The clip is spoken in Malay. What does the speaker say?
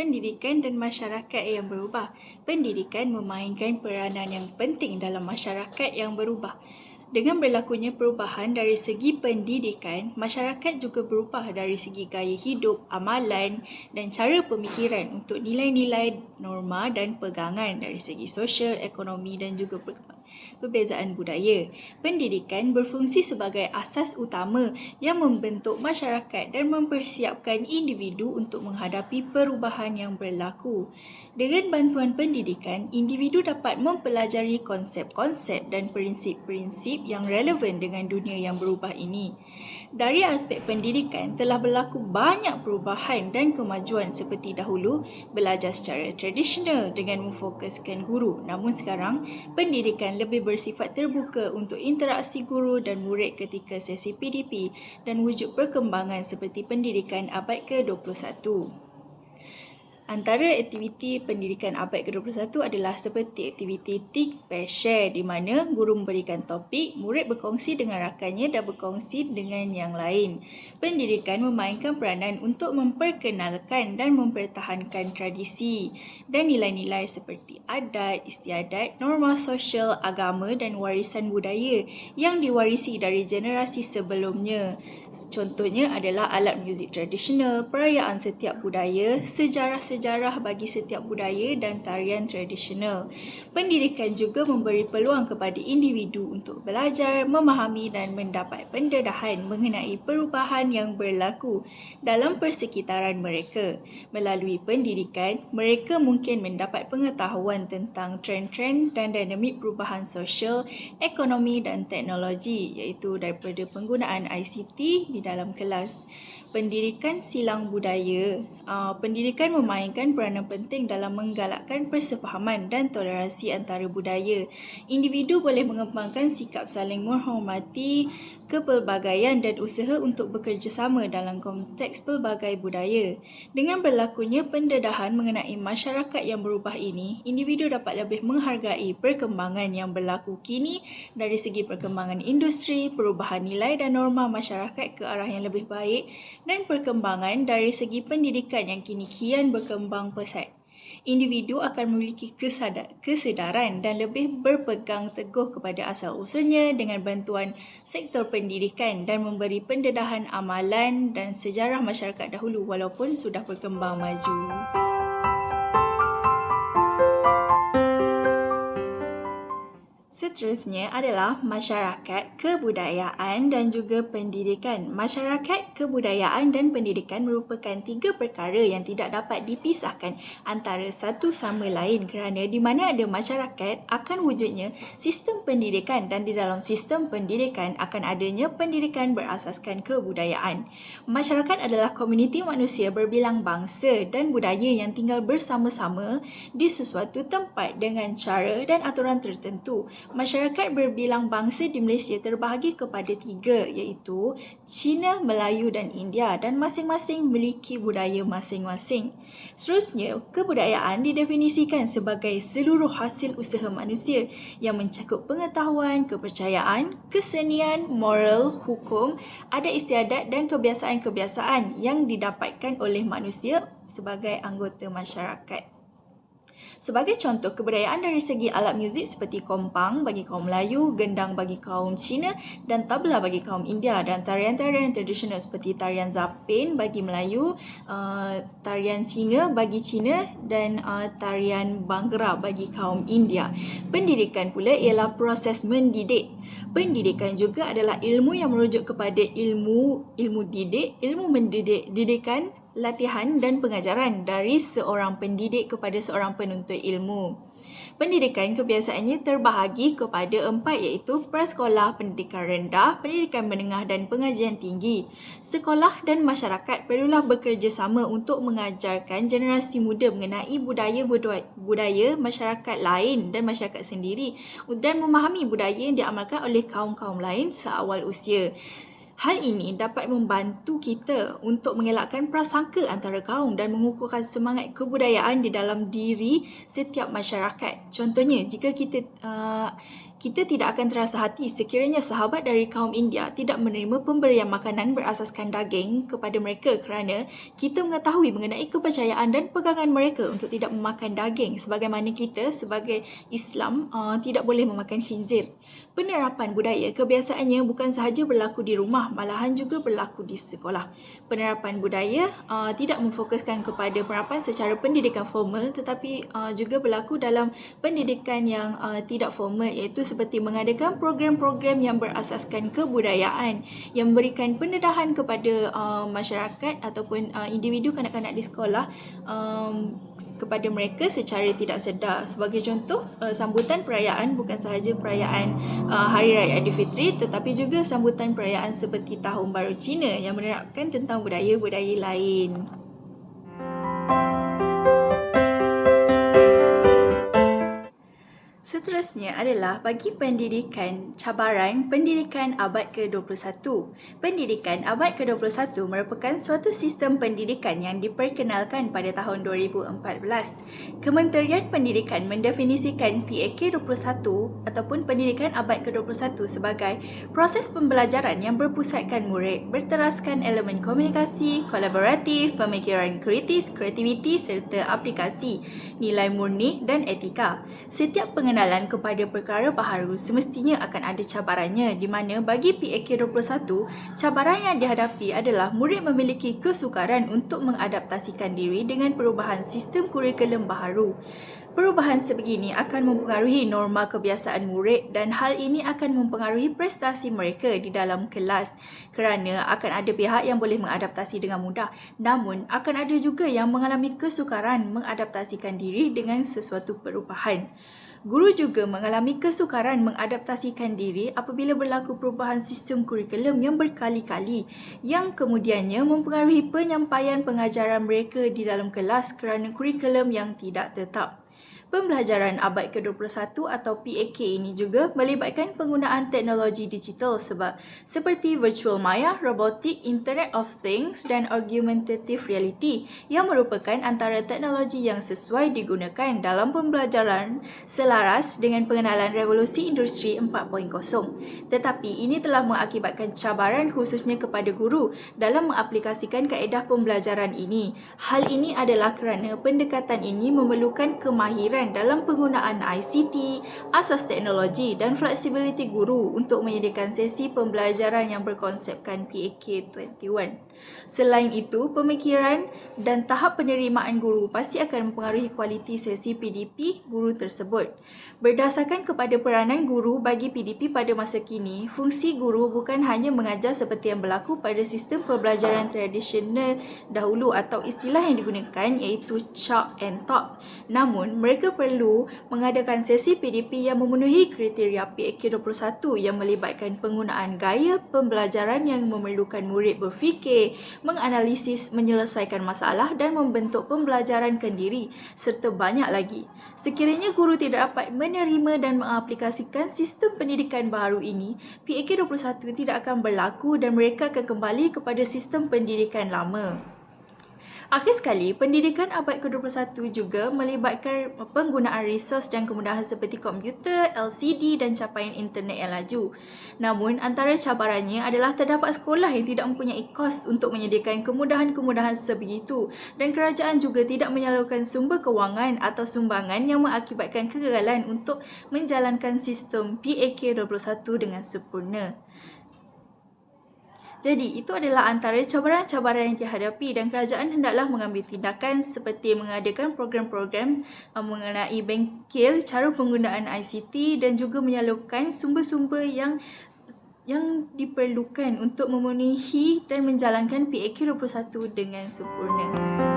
pendidikan dan masyarakat yang berubah. Pendidikan memainkan peranan yang penting dalam masyarakat yang berubah. Dengan berlakunya perubahan dari segi pendidikan, masyarakat juga berubah dari segi gaya hidup, amalan dan cara pemikiran untuk nilai-nilai, norma dan pegangan dari segi sosial, ekonomi dan juga perbezaan budaya. Pendidikan berfungsi sebagai asas utama yang membentuk masyarakat dan mempersiapkan individu untuk menghadapi perubahan yang berlaku. Dengan bantuan pendidikan, individu dapat mempelajari konsep-konsep dan prinsip-prinsip yang relevan dengan dunia yang berubah ini. Dari aspek pendidikan, telah berlaku banyak perubahan dan kemajuan seperti dahulu belajar secara tradisional dengan memfokuskan guru. Namun sekarang, pendidikan lebih bersifat terbuka untuk interaksi guru dan murid ketika sesi PDP dan wujud perkembangan seperti pendidikan abad ke-21. Antara aktiviti pendidikan abad ke-21 adalah seperti aktiviti Think, Pair, Share di mana guru memberikan topik, murid berkongsi dengan rakannya dan berkongsi dengan yang lain. Pendidikan memainkan peranan untuk memperkenalkan dan mempertahankan tradisi dan nilai-nilai seperti adat, istiadat, norma sosial, agama dan warisan budaya yang diwarisi dari generasi sebelumnya. Contohnya adalah alat muzik tradisional, perayaan setiap budaya, sejarah bagi setiap budaya dan tarian tradisional. Pendidikan juga memberi peluang kepada individu untuk belajar, memahami dan mendapat pendedahan mengenai perubahan yang berlaku dalam persekitaran mereka. Melalui pendidikan, mereka mungkin mendapat pengetahuan tentang trend-trend dan dinamik perubahan sosial, ekonomi dan teknologi iaitu daripada penggunaan ICT di dalam kelas. Pendidikan silang budaya. Pendidikan memainkan peranan penting dalam menggalakkan persefahaman dan toleransi antara budaya. Individu boleh mengembangkan sikap saling menghormati kepelbagaian dan usaha untuk bekerjasama dalam konteks pelbagai budaya. Dengan berlakunya pendedahan mengenai masyarakat yang berubah ini, individu dapat lebih menghargai perkembangan yang berlaku kini dari segi perkembangan industri, perubahan nilai dan norma masyarakat ke arah yang lebih baik dan perkembangan dari segi pendidikan yang kini kian berkembang pesat. Individu akan memiliki kesedaran dan lebih berpegang teguh kepada asal-usulnya dengan bantuan sektor pendidikan dan memberi pendedahan amalan dan sejarah masyarakat dahulu walaupun sudah berkembang maju. Seterusnya adalah masyarakat, kebudayaan dan juga pendidikan. Masyarakat, kebudayaan dan pendidikan merupakan tiga perkara yang tidak dapat dipisahkan antara satu sama lain kerana di mana ada masyarakat akan wujudnya sistem pendidikan dan di dalam sistem pendidikan akan adanya pendidikan berasaskan kebudayaan. Masyarakat adalah komuniti manusia berbilang bangsa dan budaya yang tinggal bersama-sama di sesuatu tempat dengan cara dan aturan tertentu. Masyarakat berbilang bangsa di Malaysia terbahagi kepada tiga iaitu Cina, Melayu dan India dan masing-masing memiliki budaya masing-masing. Seterusnya, kebudayaan didefinisikan sebagai seluruh hasil usaha manusia yang mencakup pengetahuan, kepercayaan, kesenian, moral, hukum, adat istiadat dan kebiasaan-kebiasaan yang didapatkan oleh manusia sebagai anggota masyarakat. Sebagai contoh, kebudayaan dari segi alat muzik seperti kompang bagi kaum Melayu, gendang bagi kaum Cina dan tabla bagi kaum India dan tarian-tarian tradisional seperti tarian zapin bagi Melayu, tarian singa bagi Cina dan tarian bhangra bagi kaum India. Pendidikan pula ialah proses mendidik. Pendidikan juga adalah ilmu yang merujuk kepada ilmu didikan, latihan dan pengajaran dari seorang pendidik kepada seorang penuntut ilmu. Pendidikan kebiasaannya terbahagi kepada 4 iaitu prasekolah, pendidikan rendah, pendidikan menengah dan pengajian tinggi. Sekolah dan masyarakat perlulah bekerjasama untuk mengajarkan generasi muda mengenai budaya masyarakat lain dan masyarakat sendiri dan memahami budaya yang diamalkan oleh kaum-kaum lain seawal usia. Hal ini dapat membantu kita untuk mengelakkan prasangka antara kaum dan mengukuhkan semangat kebudayaan di dalam diri setiap masyarakat. Contohnya, jika kita Kita tidak akan terasa hati sekiranya sahabat dari kaum India tidak menerima pemberian makanan berasaskan daging kepada mereka kerana kita mengetahui mengenai kepercayaan dan pegangan mereka untuk tidak memakan daging sebagaimana kita sebagai Islam tidak boleh memakan khinzir. Penerapan budaya kebiasaannya bukan sahaja berlaku di rumah, malahan juga berlaku di sekolah. Penerapan budaya tidak memfokuskan kepada penerapan secara pendidikan formal tetapi juga berlaku dalam pendidikan yang tidak formal, iaitu seperti mengadakan program-program yang berasaskan kebudayaan yang memberikan pendedahan kepada masyarakat ataupun individu kanak-kanak di sekolah kepada mereka secara tidak sedar. Sebagai contoh, sambutan perayaan bukan sahaja perayaan Hari Raya Aidilfitri tetapi juga sambutan perayaan seperti Tahun Baru Cina yang menerapkan tentang budaya-budaya lain. Seterusnya adalah bagi pendidikan cabaran pendidikan abad ke-21. Pendidikan abad ke-21 merupakan suatu sistem pendidikan yang diperkenalkan pada tahun 2014. Kementerian Pendidikan mendefinisikan PAK-21 ataupun pendidikan abad ke-21 sebagai proses pembelajaran yang berpusatkan murid, berteraskan elemen komunikasi, kolaboratif, pemikiran kritis, kreativiti serta aplikasi, nilai murni dan etika. Setiap pengenalan kepada perkara baharu semestinya akan ada cabarannya, di mana bagi PAK-21, cabaran yang dihadapi adalah murid memiliki kesukaran untuk mengadaptasikan diri dengan perubahan sistem kurikulum baharu. Perubahan sebegini akan mempengaruhi norma kebiasaan murid dan hal ini akan mempengaruhi prestasi mereka di dalam kelas kerana akan ada pihak yang boleh mengadaptasi dengan mudah, namun akan ada juga yang mengalami kesukaran mengadaptasikan diri dengan sesuatu perubahan. Guru juga mengalami kesukaran mengadaptasikan diri apabila berlaku perubahan sistem kurikulum yang berkali-kali yang kemudiannya mempengaruhi penyampaian pengajaran mereka di dalam kelas kerana kurikulum yang tidak tetap. Pembelajaran abad ke-21 atau PAK ini juga melibatkan penggunaan teknologi digital seperti virtual maya, robotik, Internet of Things dan augmentative reality yang merupakan antara teknologi yang sesuai digunakan dalam pembelajaran selaras dengan pengenalan revolusi industri 4.0. Tetapi ini telah mengakibatkan cabaran khususnya kepada guru dalam mengaplikasikan kaedah pembelajaran ini. Hal ini adalah kerana pendekatan ini memerlukan kemahiran dalam penggunaan ICT, asas teknologi dan fleksibiliti guru untuk menyediakan sesi pembelajaran yang berkonsepkan PAK-21. Selain itu, pemikiran dan tahap penerimaan guru pasti akan mempengaruhi kualiti sesi PDP guru tersebut. Berdasarkan kepada peranan guru bagi PDP pada masa kini, fungsi guru bukan hanya mengajar seperti yang berlaku pada sistem pembelajaran tradisional dahulu atau istilah yang digunakan iaitu chalk and talk. Namun, mereka perlu mengadakan sesi PDP yang memenuhi kriteria PAK-21 yang melibatkan penggunaan gaya pembelajaran yang memerlukan murid berfikir, menganalisis, menyelesaikan masalah dan membentuk pembelajaran kendiri serta banyak lagi. Sekiranya guru tidak dapat menerima dan mengaplikasikan sistem pendidikan baru ini, PAK-21 tidak akan berlaku dan mereka akan kembali kepada sistem pendidikan lama. Akhir sekali, pendidikan abad ke-21 juga melibatkan penggunaan resos dan kemudahan seperti komputer, LCD dan capaian internet yang laju. Namun, antara cabarannya adalah terdapat sekolah yang tidak mempunyai kos untuk menyediakan kemudahan-kemudahan sebegitu dan kerajaan juga tidak menyalurkan sumber kewangan atau sumbangan yang mengakibatkan kegagalan untuk menjalankan sistem PAK-21 dengan sempurna. Jadi, itu adalah antara cabaran-cabaran yang dihadapi dan kerajaan hendaklah mengambil tindakan seperti mengadakan program-program mengenai bengkel, cara penggunaan ICT dan juga menyalurkan sumber-sumber yang diperlukan untuk memenuhi dan menjalankan PAK-21 dengan sempurna.